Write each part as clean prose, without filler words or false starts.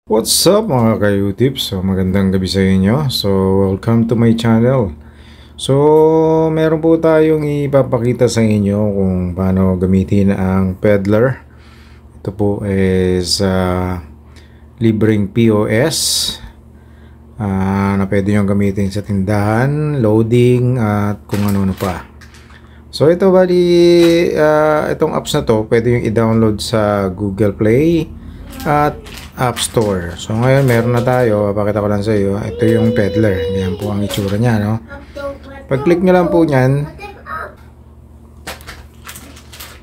What's up mga ka-YouTube? So magandang gabi sa inyo. So welcome to my channel. So meron po tayong ipapakita sa inyo kung paano gamitin ang Peddler. Ito po is libreng POS na pwede nyo gamitin sa tindahan, loading at kung ano pa. So ito itong apps na to pwede yung i-download sa Google Play at App Store. So ngayon meron na tayo, papakita ko lang sa iyo. Ito yung Peddler. Yan po ang itsura niya, no? Pag-click nyo lang po niyan.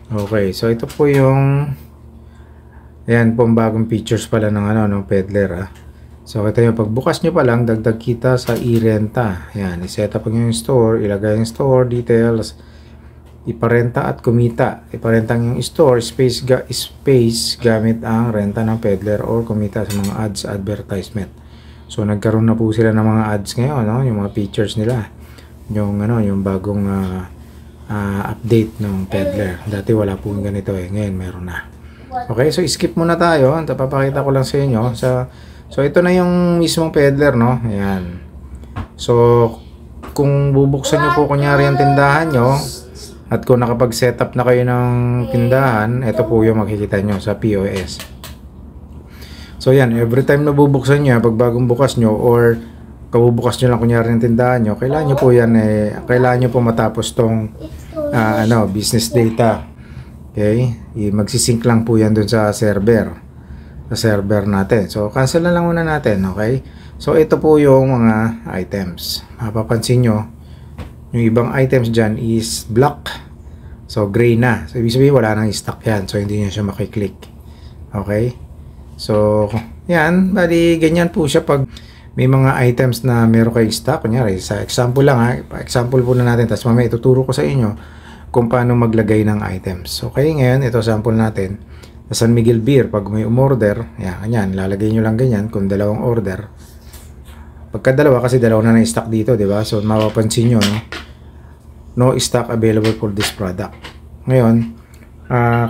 Okay, so ito po yung yan po ang bagong features pala ng ng Peddler, So ito yung pagbukas nyo pa lang, dagdag kita sa i-renta. Yan, i-set up yung store, ilagay yung store details, iparenta at kumita. Iparenta yung store space gamit ang renta ng Peddler or kumita sa mga ads advertisement. So nagkaroon na po sila ng mga ads ngayon, no? Yung mga features nila. Yung bagong update ng Peddler. Dati wala po ganito ngayon meron na. Okay, so skip muna tayo. Papakita ko lang sa inyo so ito na yung mismong Peddler, no? Ayan. So kung bubuksan niyo po kunyari ang tindahan nyo, at kung nakapag-setup na kayo ng tindahan, ito po yung makikita nyo sa POS. So yan, every time na bubuksan nyo, pag bagong bukas nyo or kabubukas nyo lang kunyari ng tindahan nyo, kailangan nyo po yan kailangan nyo po matapos tong business data. Okay? Magsisync lang po yan dun sa server. Sa server natin. So cancel na lang muna natin. Okay? So ito po yung mga items. Mapapansin nyo, yung ibang items dyan is black. So, gray na. So, ibig sabihin, wala nang stock yan. So, hindi nyo siya makiklik. Okay? So, yan. Bali, ganyan po siya pag may mga items na meron kayong stock. Kunyari, sa example lang example po na natin. Tapos mamaya ituturo ko sa inyo kung paano maglagay ng items. Okay, ngayon, ito sample natin. Sa San Miguel Beer, pag may umorder, yan, ganyan. Lalagay nyo lang ganyan kung dalawang order. Pagka dalawa, kasi dalawa na stock dito, di ba? So, mapapansin nyo, no stock available for this product. Ngayon,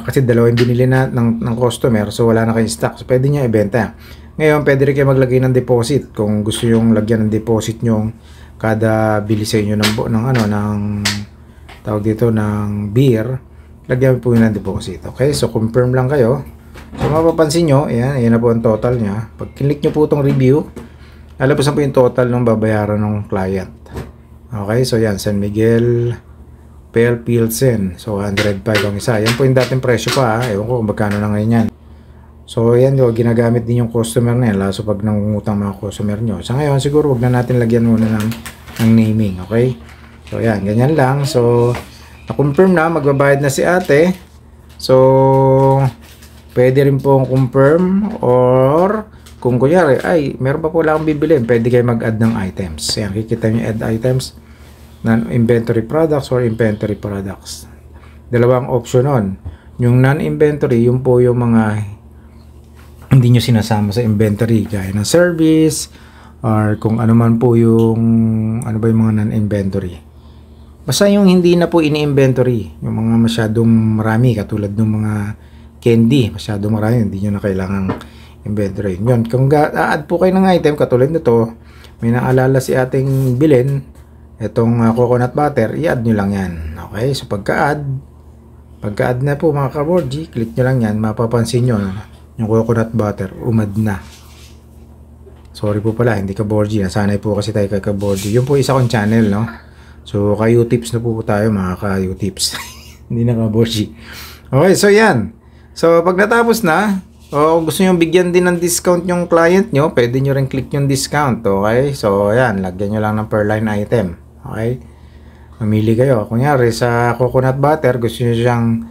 kasi dalawa yung binili na ng customer, so wala na kayong stock. So, pwede niya ibenta. Ngayon, pwede rin kayo maglagay ng deposit. Kung gusto yung lagyan ng deposit nyo kada bili sa inyo ng tawag dito, ng beer, lagyan po yun ng deposit. Okay, so confirm lang kayo. So, mapapansin nyo, ayan na po ang total niya. Pag click nyo po itong review, lalabas na po yung total ng babayaran ng client. Okay, so yan, San Miguel Pale Pilsen. So 105 ang isa. Yan po yung dating presyo pa. Ewan ko kung magkano na ngayon yan. So yan, ginagamit din yung customer na yan. Laso pag nangungutang mga customer nyo. Sa ngayon, siguro wag na natin lagyan muna ng naming. Okay, so yan, ganyan lang. So na-confirm na, magbabayad na si ate. So pwede rin pong confirm or kung kunyari, meron pa po lang akong bibilin, pwede kayo mag-add ng items. Yan, kikita nyo add items, non-inventory products or inventory products. Dalawang option nun. Yung non-inventory, yun po yung mga hindi nyo sinasama sa inventory, gaya ng service, or kung ano man po yung, ano ba yung mga non-inventory. Basta yung hindi na po ini-inventory, yung mga masyadong marami, katulad ng mga candy, masyadong marami, hindi nyo na kailangang inventory. Yun, kung add po kayo ng item katulad nito, may naalala si ating bilhin, itong coconut butter, i-add nyo lang yan. Okay, so pagka-add na po mga kaborji, click nyo lang yan, mapapansin nyo yung coconut butter, umad na. Sorry po pala, hindi kaborji, nasanay po kasi tayo kay kaborji. Yun po isa kong channel, no? So, ka-U-tips na po tayo mga ka-U-tips. Hindi na kaborji. Okay, so yan. So, pag natapos na, kung gusto nyo bigyan din ng discount yung client nyo, pwede nyo rin click yung discount. Okay? So, ayan. Lagyan nyo lang ng per line item. Okay? Mamili kayo. Kunyari, sa coconut butter, gusto nyo siyang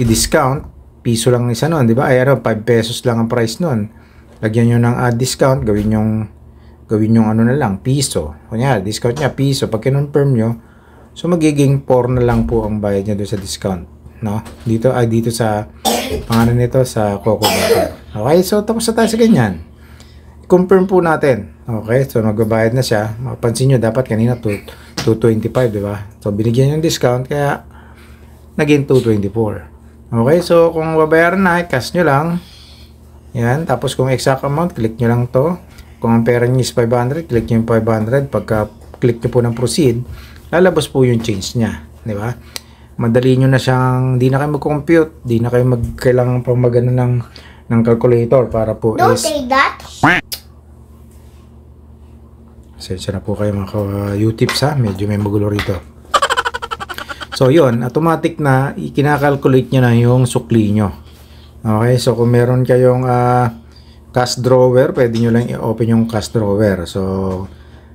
i-discount. Piso lang isa nun. Diba? 5 pesos lang ang price nun. Lagyan nyo ng discount. Gawin yung ano na lang, piso. Kunyari, discount niya, piso. Pag kinonfirm nyo, so magiging 4 na lang po ang bayad nyo doon sa discount. No? Dito sa pangalan nito sa coco butter. Okay, so tapos na tayo sa ganyan. Confirm po natin. Okay, so magbabayad na siya. Mapansin nyo, dapat kanina 225, di ba? So binigyan yung discount, kaya naging 224. Okay, so kung babayaran na, cash nyo lang. Yan. Tapos kung exact amount, click nyo lang to. Kung ang pera nyo is 500, click nyo yung 500. Pagka click nyo po ng proceed, lalabas po yung change nya. Di ba? Madali nyo na siyang, di na kayo mag-compute, di na kayo kailangan pang magano ng calculator para po Don't say that. Sensya na po kayo mga U-tips ha, medyo may magulo rito. So yun, automatic na kinakalculate nyo na yung sukli nyo. Okay, so kung meron kayong cash drawer, pwede nyo lang i-open yung cash drawer. So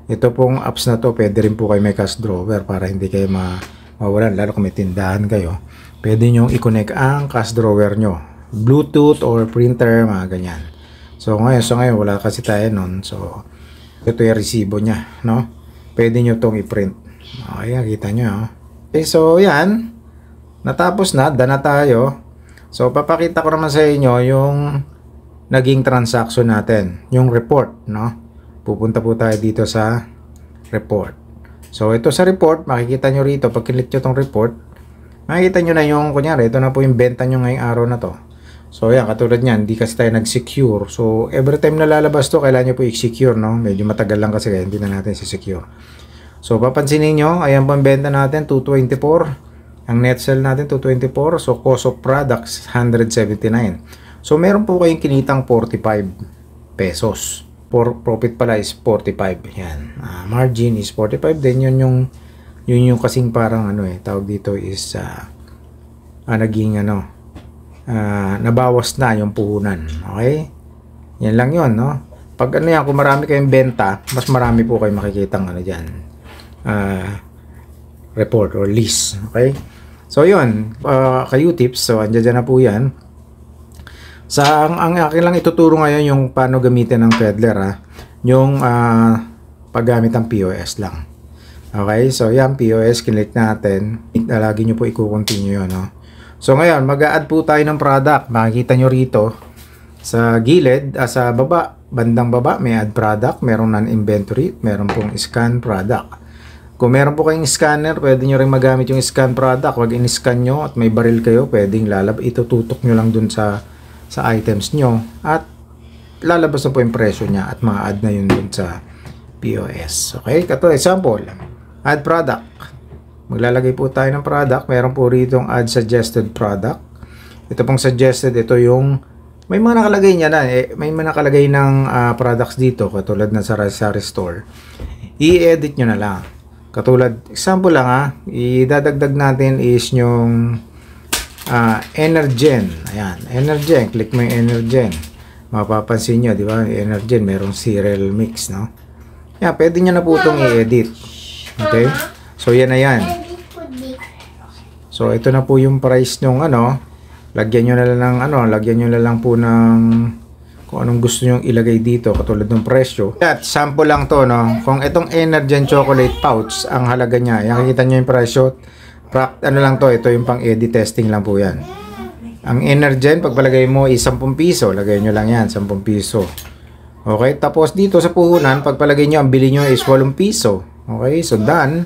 ito pong apps na to, pwede rin po kayo may cash drawer para hindi kayo mawalan, lalo kung may tindahan kayo. Pwede nyo i-connect ang cash drawer nyo, Bluetooth or printer, mga ganyan. So ngayon wala kasi tayo nun. So ito yung resibo nya, no? Pwede nyo tong i-print. Okay, nakita nyo. Okay, so yan. Natapos na, done na tayo. So papakita ko naman sa inyo yung naging transaction natin, yung report, no? Pupunta po tayo dito sa report. So ito sa report, makikita nyo rito, pag click nyo tong report, makikita nyo na yung, kunyari, ito na po yung benta nyo ngayong araw na to. So yan, katulad nyan, hindi kasi tayo nag-secure. So every time na lalabas to, kailangan nyo po i-secure, no? Medyo matagal lang kasi kaya hindi na natin si-secure. So papansinin nyo, ayan po ang benta natin, 224. Ang net sell natin, 224. So cost of products, 179. So meron po kayong kinitang 45 pesos. Profit pala is 45. Yan. Margin is 45. Then yun yung kasing parang tawag dito is naging nabawas na yung puhunan. Okay? Yan lang yun, no? Pag yan, kung marami kayong benta, mas marami po kayo makikitang dyan. Report or list. Okay? So yun, kayo tips. So andyan na po yan. Ang akin lang ituturo ngayon yung paano gamitin ng Peddler, yung paggamit ng POS lang. Okay, so yan POS, click natin. Lagi nyo po i-continue yun, no? So ngayon, mag-a-add po tayo ng product. Makikita nyo rito sa gilid, sa baba, bandang baba, may add product, meron non-inventory, meron pong scan product. Kung meron po kayong scanner, pwede nyo rin magamit yung scan product. Wag in-scan nyo at may baril kayo, pwedeng itututok nyo lang dun sa items nyo at lalabas na po yung presyo nya at ma-add na yun dun sa POS. Okay, katulad example, add product. Maglalagay po tayo ng product. Meron po rito yung add suggested product. Ito pong suggested, ito yung may mga nakalagay niya na may mga nakalagay ng products dito katulad na sa restore. I-edit nyo na lang. Katulad, example lang idadagdag natin is yung Energen. Ayan, Energen. Click mo yung Energen. Mapapansin nyo, di ba? Energen, merong cereal mix, no? Yan, pwede nyo na po itong i-edit. Okay? So, yan na yan. So, ito na po yung price nyong lagyan nyo na lang lagyan nyo na lang po ng kung anong gusto nyo ilagay dito, katulad ng presyo. At sample lang to, no? Kung itong Energen chocolate pouch, ang halaga niya, nakikita nyo yung presyo, lang to, ito yung pang-edit testing lang po yan. Ang Energen, pagpalagay mo is 10 piso, lagay nyo lang yan, 10 piso. Okay, tapos dito sa puhunan, pagpalagay nyo, ang bili nyo is 8 piso. Okay, so done.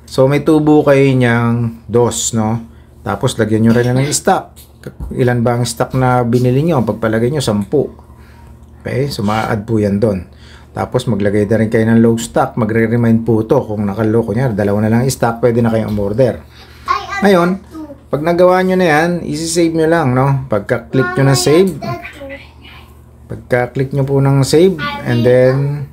So may tubo kayo niyang 2, no? Tapos lagyan nyo rin na ng stock. Ilan ba ang stock na binili nyo? Pagpalagay nyo, 10. Okay, so ma-add po yan doon. Tapos maglagay na rin kayo ng low stock, magre-remind po ito kung nakaloko niya, 2 na lang stock, pwede na kayong umorder. Ngayon, pag nagawa nyo na yan, isi-save nyo lang, no? Pagka-click nyo na save, pagka-click nyo po ng save, and then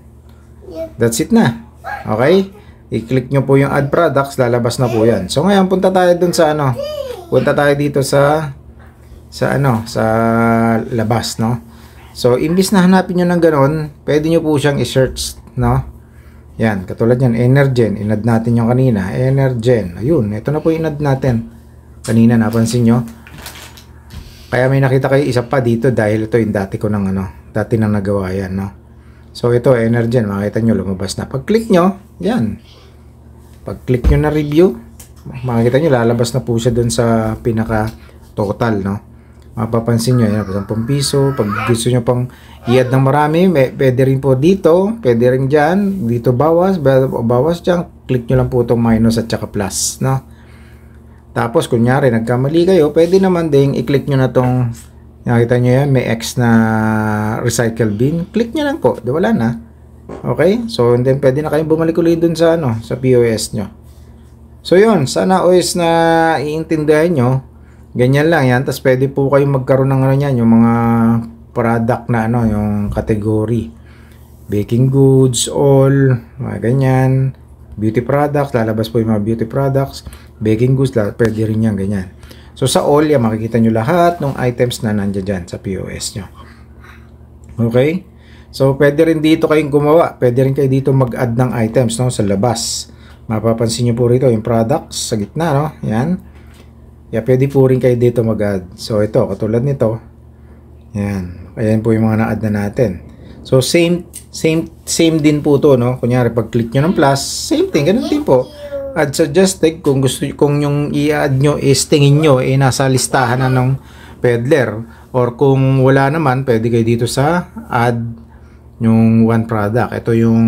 that's it na. Okay? I-click nyo po yung add products, lalabas na po yan. So ngayon, punta tayo dun sa punta tayo dito sa labas, no? So, imbis na hanapin nyo ng ganon, pwede nyo po siyang i-search, no? Yan, katulad yan, Energen. Inad natin yung kanina. Energen. Ayun, ito na po yung inad natin. Kanina, napansin nyo. Kaya may nakita kayo isa pa dito dahil ito yung dati ko dati nang nagawa yan, no? So, ito, Energen. Makita nyo, lumabas na. Pag-click nyo, yan. Pag-click nyo na review, makikita nyo, lalabas na po siya dun sa pinaka-total, no? Mapapansin nyo, yan, 10 piso. Pag gusto nyo pang i-add ng marami, pwede rin po dito, pwede rin dyan, dito bawas dyan, click nyo lang po itong minus at saka plus, no? Tapos, kunyari, nagkamali kayo, pwede naman ding i-click nyo na itong Nakita nyo yan, may X na recycle bin. Click nyo lang po, wala na. Okay? So, and then pwede na kayong bumalik ulit dun sa, sa POS nyo. So, yun. Sana OS na iintindihan nyo. Ganyan lang yan. Tapos, pwede po kayong magkaroon ng yung mga product na yung category. Baking goods, all, mga ganyan. Beauty products, lalabas po yung mga beauty products. Baking goods, pwede rin yan, ganyan. So, sa all, yan, makikita nyo lahat ng items na nandiyan dyan sa POS nyo. Okay? So, pwede rin dito kayong gumawa. Pwede rin kayo dito mag-add ng items, sa labas. Mapapansin nyo po rito yung products sa gitna, Yan. Yeah, pwede po rin kayo dito mag-add. So, ito, katulad nito. Yan. Ayan po yung mga na-add na natin. So, same din po to, Kunyari, pag-click nyo ng plus, same thing, ganun din po. Add suggested, kung yung i-add nyo is tingin nyo, nasa listahan na ng peddler. Or kung wala naman, pwede kayo dito sa add yung one product. Ito yung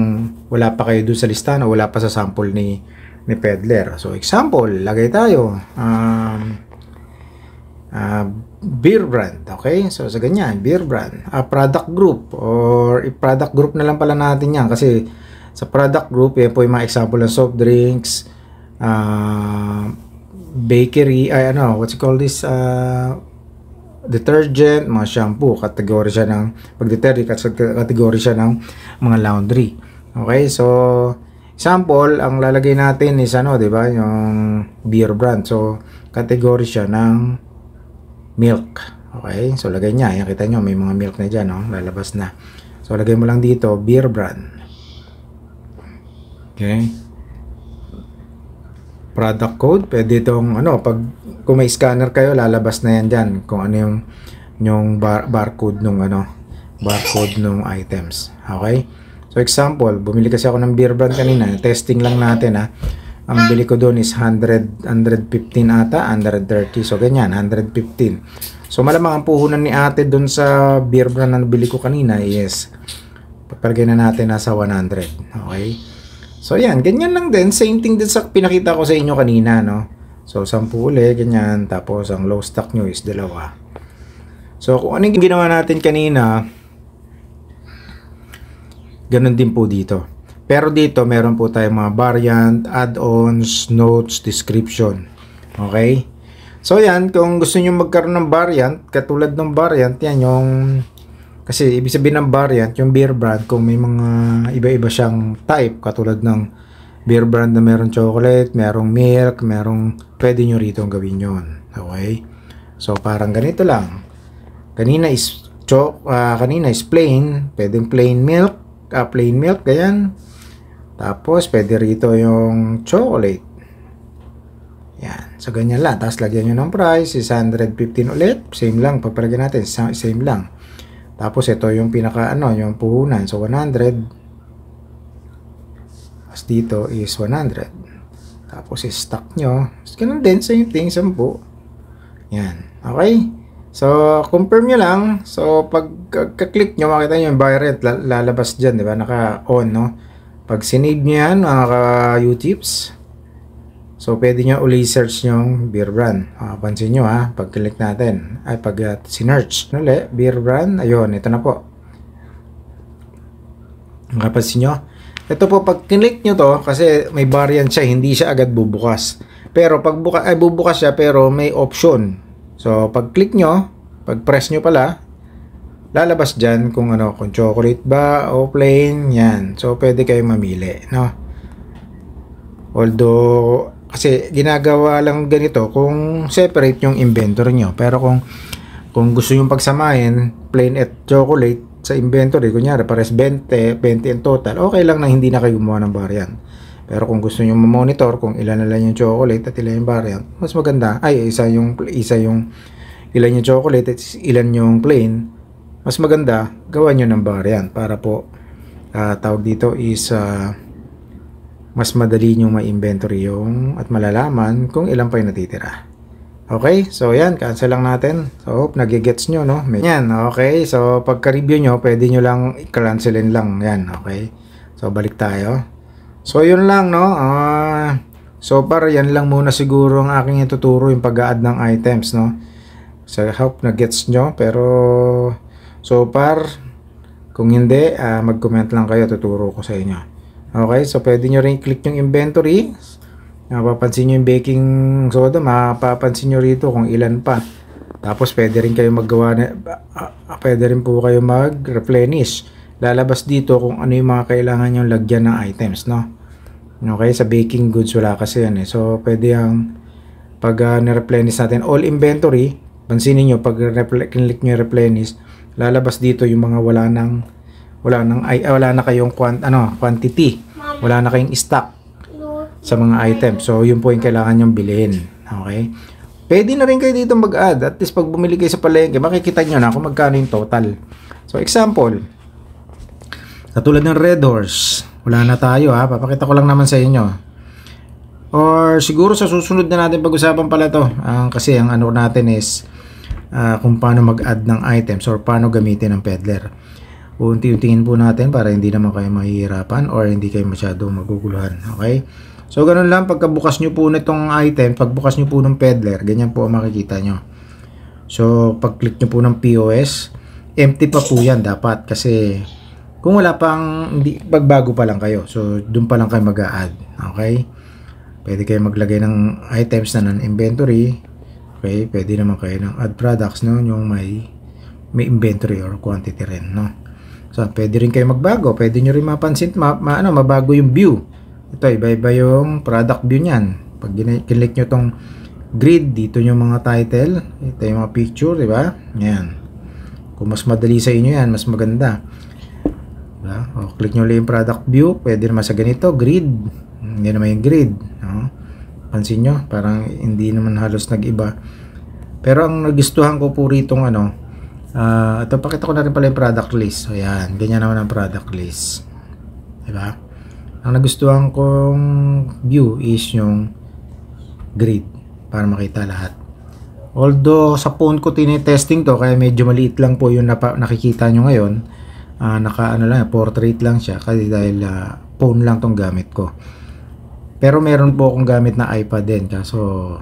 wala pa kayo doon sa listahan o wala pa sa sample ni peddler. So, example, lagay tayo. Beer brand. Okay? So, sa ganyan, beer brand. Product group. Or product group na lang pala natin yan. Kasi, sa product group, yan po yung mga example ng soft drinks, bakery, what's it called this, detergent, mga shampoo, kategory siya ng pag-detergent, kategory siya ng mga laundry. Okay, so example, ang lalagay natin is di ba, yung beer brand. So, kategory siya ng milk. Okay, so lagay niya, yan, kita nyo, may mga milk na dyan, lalabas na. So, lagay mo lang dito, beer brand. Okay. Product code, pwede itong kung may scanner kayo, lalabas na yan dyan kung ano yung barcode nung barcode nung items. Okay? So example, bumili kasi ako ng beer brand kanina, testing lang natin Ang bili ko doon is 115 ata, 130. So ganyan, 115. So malamang ang puhunan ni ate doon sa beer brand na nabili ko kanina, yes. Papalagay na natin nasa 100. Okay? So, yan. Ganyan lang din. Same thing din sa pinakita ko sa inyo kanina, So, 10 ulit, ganyan. Tapos, ang low stock nyo is 2. So, kung ano yung ginawa natin kanina, ganun din po dito. Pero dito, meron po tayong mga variant, add-ons, notes, description. Okay? So, yan. Kung gusto nyo magkaroon ng variant, katulad ng variant, yan yung... Kasi ibig sabihin ng variant, yung beer brand, kung may mga iba-iba siyang type, katulad ng beer brand na merong chocolate, merong milk, pwede nyo rito gawin yon. Okay? So, parang ganito lang. Kanina is plain, pwedeng plain milk, ganyan. Tapos, pwede rito yung chocolate. Yan. So, ganyan lang. Tapos, lagyan nyo ng price, is 115 ulit. Same lang. Pagpalagyan natin, same lang. Tapos ito yung pinaka yung puhunan. So 100. Tapos dito is 100. Tapos is stock nyo. Ganun din, same thing, 10. Yan. Okay? So confirm nyo lang. So pag click nyo, makita nyo yung buy rent lalabas dyan, di ba? Naka-on, Pag sinave nyo yan, mga ka-utips, so pwede nyo uli search yung beer brand. Pansin nyo pag click natin, ay pag sinearch uli, beer brand, ayun, ito na po. Nakapansin nyo? Ito po, pag click nyo to, kasi may variant siya, hindi siya agad bubukas. Pero pag bubukas siya, pero may option. So pag click nyo, pag press nyo pala, lalabas dyan kung kung chocolate ba o plain, yan. So pwede kayong mamili, Although, kasi ginagawa lang ganito kung separate yung inventory nyo. Pero kung gusto nyo pagsamahin plain at chocolate sa inventory, kunyari pares 20 in total, okay lang na hindi na kayo gumawa ng variant. Pero kung gusto nyo ma-monitor kung ilan na lang yung chocolate at ilan yung variant, mas maganda, isa yung ilan yung chocolate at ilan yung plain, mas maganda gawa nyo ng variant para po tawag dito is mas madali nyo ma-inventory yung at malalaman kung ilan pa yung natitira. Okay, so yan, cancel lang natin. So hope nagigets nyo, yan, okay. So pagka-review nyo, pwede nyo lang i-cancelin lang, yan, okay. So balik tayo. So yun lang, so para yan lang muna siguro ang aking ituturo, yung pag-add ng items, So, I hope na gets nyo. Pero, so far, kung hindi, mag-comment lang kayo. Tuturo ko sa inyo. Okay, so pwede nyo rin click yung inventory. Mapapansin nyo yung baking soda. Mapapansin nyo rito kung ilan pa. Tapos, pwede rin kayo maggawa na, pwede rin po kayo mag-replenish. Lalabas dito kung ano yung mga kailangan nyo lagyan ng items, no? Okay, sa baking goods wala kasi yan eh. So, pwede yung pag na-replenish natin all inventory, pansinin nyo, pag click nyo replenish, lalabas dito yung mga wala na kayong quantity. Wala na kayong stock sa mga items. So, yun po yung kailangan nyong bilhin. Okay? Pwede na rin kayo dito mag-add. At least pag bumili kayo sa palengke, makikita nyo na kung magkano yung total. So, example, katulad ng Red Horse, wala na tayo ha. Papakita ko lang naman sa inyo. Or siguro sa susunod na natin pag-usapan pala to. Kasi ang ano natin is kung paano mag-add ng items or paano gamitin ng peddler. Unti-untiin po natin para hindi naman kayo mahihirapan or hindi kayo masyadong maguguluhan. Okay? So ganun lang, pagkabukas nyo po nitong item, pagbukas nyo po ng peddler, ganyan po ang makikita nyo. So pag-click nyo po ng POS, empty pa po yan dapat kasi kung wala pang, hindi, pagbago pa lang kayo. So, doon pa lang kayo mag-a-add. Okay? Pwede kayo maglagay ng items na non-inventory. Okay? Pwede naman kayo ng add products, no? Yung may inventory or quantity rin, no? So, pwede rin kayo magbago. Pwede nyo rin mapansin, mabago yung view. Ito, iba-iba yung product view niyan. Pag click nyo tong grid, dito yung mga title. Ito yung mga picture, di ba? Yan. Kung mas madali sa inyo yan, mas maganda. O, click nyo ulit yung product view. Pwede naman sa ganito, grid. Hindi naman yung grid, no? Pansin nyo, parang hindi naman halos nag-iba. Pero ang nagustuhan ko po rito ito, pakita ko na rin pala yung product list. So yan, ganyan naman ang product list, diba? Ang nagustuhan kong view is yung grid para makita lahat. Although sa phone ko tinitesting to, kaya medyo maliit lang po yung nakikita nyo ngayon. Portrait lang siya kasi dahil phone lang tong gamit ko. Pero meron po akong gamit na iPad din kaso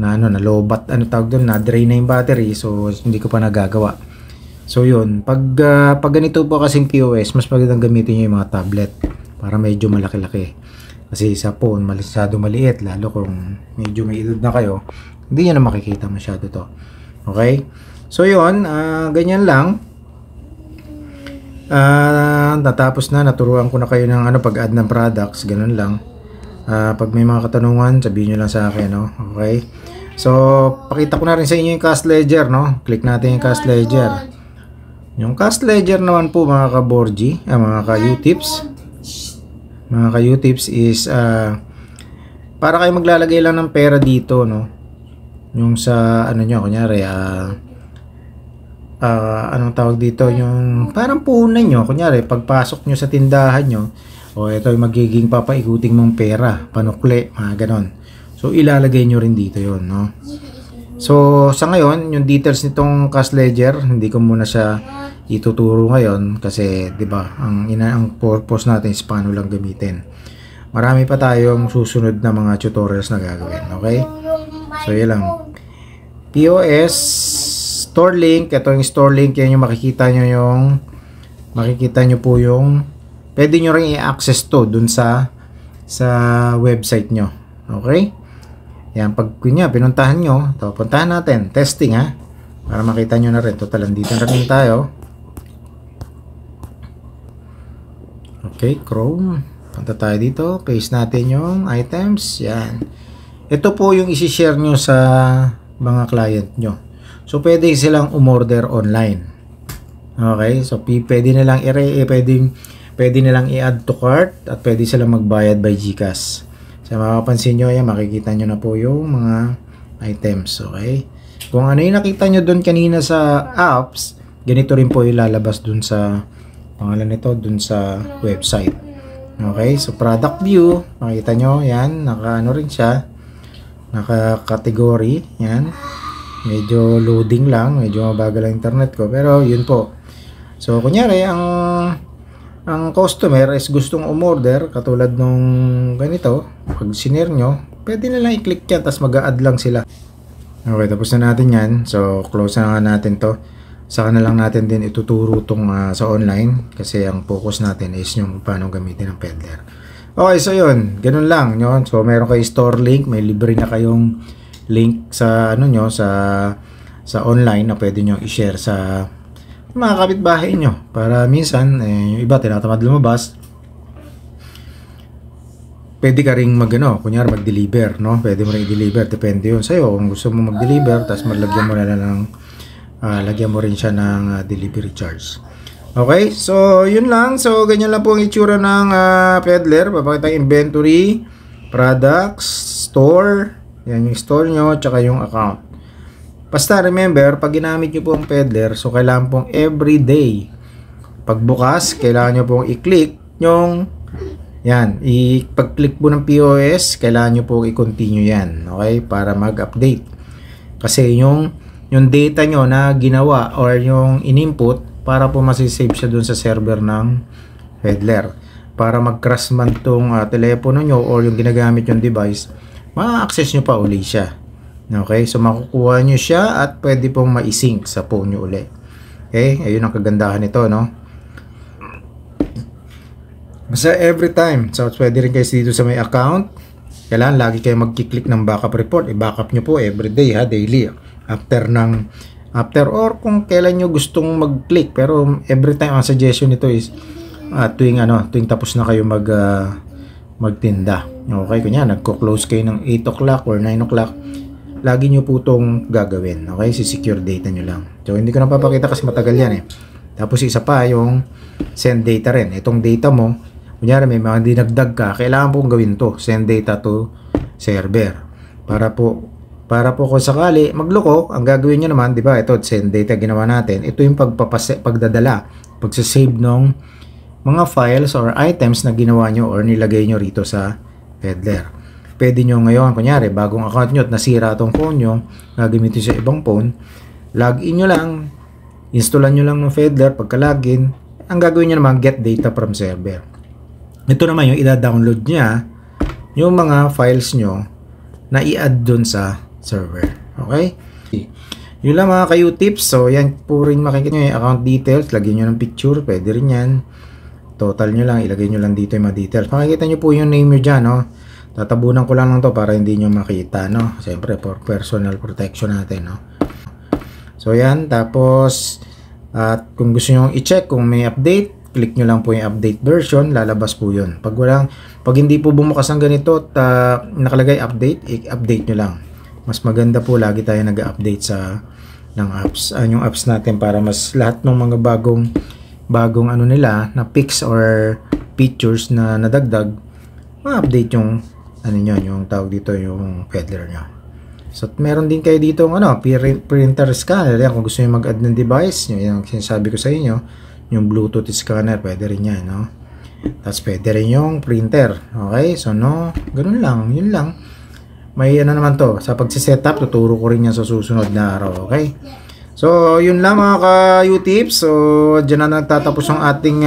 na low-bat tawag doon, na drain na yung battery, so hindi ko pa nagagawa. So yun, pag ganito po kasing POS, mas magandang gamitin niyo yung mga tablet para medyo malaki-laki. Kasi sa phone, masyado maliit, lalo kung medyo may edad na kayo, hindi niyo na makikita masyado to. Okay? So yun, ganyan lang. Natapos na, naturuan ko na kayo ng pag-add ng products, ganun lang. Pag may mga katanungan, sabihin nyo lang sa akin, no? Okay? So, pakita ko na rin sa inyo yung Cash Ledger, no? Click natin yung Cash Ledger. Yung Cash Ledger naman po, mga ka-Borgi, mga ka-U-Tips. Mga ka-U-Tips is, para kayo maglalagay lang ng pera dito, no? Yung sa, kunyari, anong tawag dito, yung parang puhunan nyo, kunyari pagpasok nyo sa tindahan nyo, ito yung magiging papaikuting mong pera, panukle, mga ganon. So ilalagay nyo rin dito yon, no? So sa ngayon, yung details nitong Cash Ledger, hindi ko muna siya ituturo ngayon kasi 'di ba, ang purpose natin is paano lang gamitin. Marami pa tayong susunod na mga tutorials na gagawin, okay? So yun lang. POS store link, ito yung store link, yan yung makikita nyo po yung pwede nyo rin i-access to dun sa website nyo. Okay? Yan, pag pinuntahan nyo, ito, puntahan natin, testing para makita nyo na rin. Total, dito na rin tayo. Okay, Chrome, punta tayo dito, paste natin yung items, yan. Ito po yung isi-share nyo sa mga client nyo. So, pwede silang umorder online. Okay? So, pwede nilang pwede nilang i-add to cart at pwede silang magbayad by GCash. So, mapapansin nyo, yan, makikita nyo na po yung mga items. Okay? Kung ano yung nakita nyo doon kanina sa apps, ganito rin po yung lalabas doon sa pangalan nito, doon sa website. Okay? So, product view, makita nyo, yan, naka-ano rin siya, naka-category, yan. Medyo loading lang, medyo mabagal ang internet ko, pero yun po. So kunyari ang customer is gustong umorder katulad nung ganito, pag sinare nyo, pwede na lang i-click yan tapos mag-a-add lang sila. Okay, tapos na natin yan. So, close na nga natin to. Saka na lang natin din ituturo tong sa online. Kasi ang focus natin is yung paano gamitin ng Peddler. Okay, so yun. Ganun lang. Yun. So, meron kayo store link. May libre na kayong link sa ano nyo, sa online na pwede nyo i-share sa mga kapitbahay nyo. Para minsan, yung iba tinatamad lumabas. Pwede ka ring kunyari mag-deliver, no? Pwede mo ring i-deliver, depende yun sa'yo. Kung gusto mo mag-deliver, tapos lagyan mo na lang lagyan mo rin siya ng delivery charge. Okay, so yun lang. So ganyan lang po ang itsura ng Peddler. Papakita yung inventory, products, store, yan yung store nyo, tsaka yung account. Basta remember, pag ginamit nyo po ang Peddler, so kailangan pong everyday. Pagbukas, kailangan nyo pong i-click yung yan, pag-click po ng POS, kailangan nyo po i-continue yan, okay? Para mag-update. Kasi yung data nyo na ginawa or yung in-input, para po masisave siya dun sa server ng Peddler. Para mag-crash man tong telepono nyo or yung ginagamit yung device, ma-access nyo pa uli siya. Okay? So, makukuha nyo siya at pwede pong ma-sync sa phone nyo uli. Okay? Ayun ang kagandahan nito, no? Basta every time, so pwede rin kayo dito sa may account, kailangan lagi kayo mag-click ng backup report. I-backup nyo po everyday, daily. After or kung kailan nyo gustong mag-click. Pero every time, ang suggestion nito is tuwing tapos na kayo magtinda. Okay, kunya nagko-close kayo ng 8 o'clock or 9 o'clock. Lagi nyo po itong gagawin. Okay, si-secure data nyo lang. So, hindi ko napapakita kasi matagal yan eh. Tapos isa pa, yung send data rin. Itong data mo, kunyari may mga dinagdag ka, kailangan pong gawin to, send data to server. Para po kung sakali magloko, ang gagawin nyo naman, di ba, ito send data ginawa natin, ito yung pagdadala, pagsasave ng mga files or items na ginawa nyo or nilagay nyo rito sa Peddler. Pwede nyo ngayon, kunyari, bagong account nyo at nasira itong phone nyo, gagamitin sa ibang phone, login nyo lang, installan nyo lang ng Peddler, pagka-login, ang gagawin nyo naman, get data from server. Ito naman yung ida-download niya yung mga files nyo na i-add dun sa server. Okay? Yun lang mga kayo tips. So, yan po rin makikita nyo yung account details. Lagyan nyo ng picture. Pwede rin yan. Total nyo lang. Ilagay nyo lang dito yung mga details. Makikita nyo po yung name nyo dyan. No? Tatabunan ko lang to para hindi nyo makita. No? Siyempre, for personal protection natin. No? So, yan. Tapos, at kung gusto nyo i-check kung may update, click nyo lang po yung update version, lalabas po yun. Pag hindi po bumukas ang ganito at nakalagay update, i-update nyo lang. Mas maganda po lagi tayo nag-update ng apps. Yung apps natin para mas lahat ng mga bagong nila na fix or features na nadagdag, ma-update yung yung tawag dito yung Peddler nyo. So meron din kayo dito printer scanner. Yan, kung gusto nyo mag-add ng device, yung sinasabi ko sa inyo, yung Bluetooth scanner, pwede rin yan, no? Tapos pwede rin yung printer. Okay? So, ganun lang. Yun lang. May naman to. Sa pagsisetup, tuturo ko rin yan sa susunod na araw. Okay? So, yun lang mga ka-U-tips. So, dyan na nagtatapos ang ating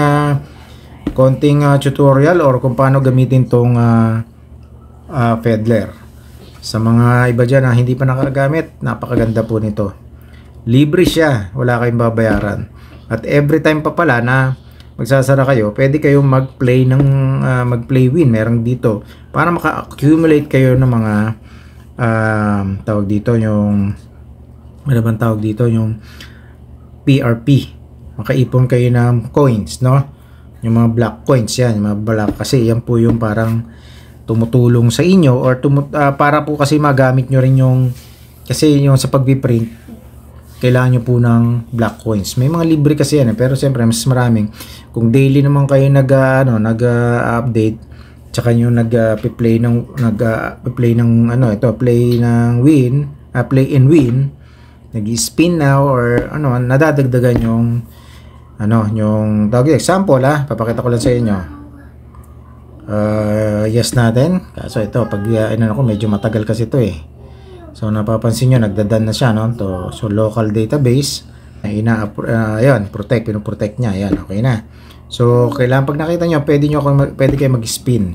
konting tutorial or kung paano gamitin tong Peddler. Sa mga iba dyan na hindi pa nakagamit, napakaganda po nito. Libre siya. Wala kayong babayaran. At every time pa pala na magsasara kayo, pwede kayong mag-play win. Meron dito para maka-accumulate kayo ng mga tawag dito yung PRP. Makaipon kayo ng coins, no? Yung mga black coins yan, yung mga black kasi yan po yung parang tumutulong sa inyo or para po kasi magamit nyo rin yung kasi yung sa pagpiprint kailangan nyo po ng black coins. May mga libre kasi yan pero siyempre mas maraming. Kung daily naman kayo nag-update tsaka nyo play and win, nag-spin now or nadadagdagan yung tawag example papakita ko lang sa inyo. Yes natin. Kaso ito pag medyo matagal kasi ito eh. So napapansin nyo, nagdadan na siya, no? So local database, pinoprotect niya, ayan, okay na. So kailangan pag nakita nyo, pwede kayo mag-spin.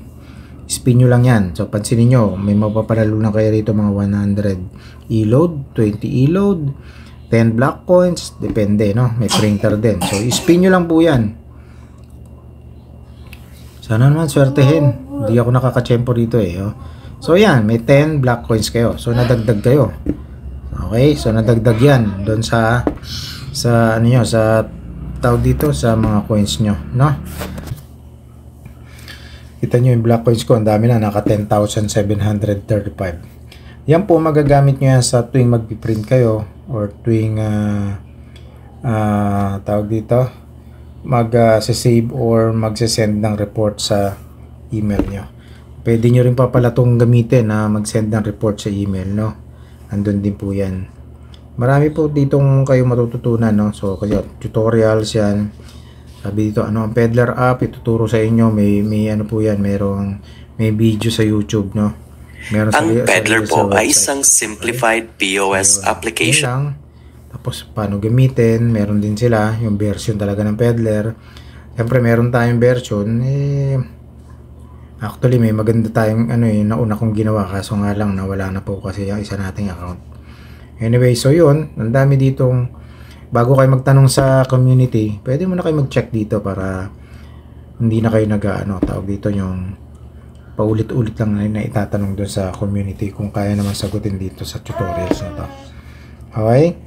spin nyo lang yan. So pansinin nyo, may mapapanalo na kayo rito mga 100 e-load, 20 e-load, 10 black coins, depende, no? May printer din. So spin nyo lang po yan. Sana naman swertehin. Hindi ako nakakachempo dito eh. Oh. So yan, may 10 black coins kayo. So nadagdag kayo. Okay, so nadagdag yan doon sa ano nyo, sa tawag dito sa mga coins nyo, no? Kita nyo yung black coins ko, ang dami na, naka 10,735. Yan po magagamit nyo yan sa tuwing magpiprint kayo or tuwing tawag dito, mag-save or mag-send ng report sa email nyo. Pwede nyo rin pa pala itong gamitin na mag-send ng report sa email, no? Andun din po yan. Marami po ditong kayo matututunan, no? So, kayo, tutorials yan. Sabi dito, ano ang Peddler app, ituturo sa inyo. May ano po yan, may video sa YouTube, no? Meron ang Peddler po ay isang simplified POS application. Tapos, paano gamitin? Meron din sila, yung version talaga ng Peddler. Siyempre, meron tayong version, actually, may maganda tayong, nauna kong ginawa, kaso nga lang, nawala na po kasi yung isa nating account. Anyway, so yun, ang dami ditong, bago kayo magtanong sa community, pwede mo na kayo mag-check dito para hindi na kayo tawag dito yung paulit-ulit lang na itatanong doon sa community kung kaya naman sagutin dito sa tutorials na to. Okay?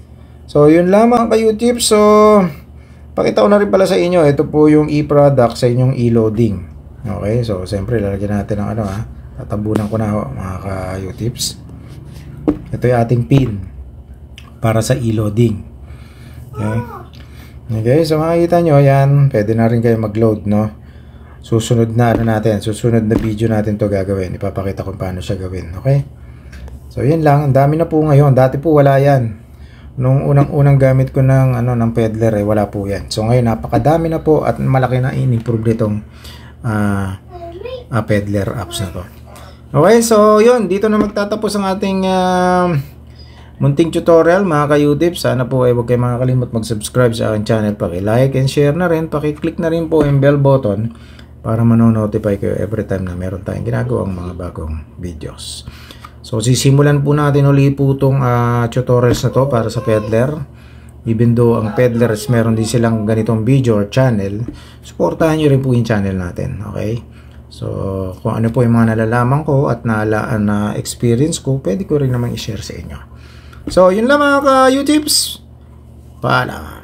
So, yun lamang kayo tips. So, pakita ko na rin pala sa inyo, ito po yung e-product sa inyong e-loading. Okay? So, siyempre, lalagyan natin ng tatabunan ko na mga kayo tips. Ito yung ating pin para sa e-loading. Okay? Okay, so makikita nyo, yan, pwede na rin kayo mag-load, no? Susunod na susunod na video natin to gagawin. Ipapakita ko paano siya gawin, okay? So, yan lang, ang dami na po ngayon. Dati po wala yan. Nung unang gamit ko ng Peddler, wala po yan. So, ngayon, napakadami na po at malaki na in-improve nitong Peddler apps na to. Okay, so, yun, dito na magtatapos ang ating munting tutorial mga ka-YouTube. Sana po ay huwag kayo makakalimot mag-subscribe sa aking channel. Paki-like and share na rin. Paki-click na rin po yung bell button para manonotify kayo every time na meron tayong ginagawang mga bagong videos. So sisimulan po natin ulit po itong tutorials na to para sa Peddler. Even though ang Peddler is meron din silang ganitong video or channel, supportahan nyo rin po yung channel natin. Okay? So kung ano po yung mga nalalaman ko at na experience ko, pwede ko rin naman i-share sa inyo. So, yun lang mga ka-YouTubes. Paalam.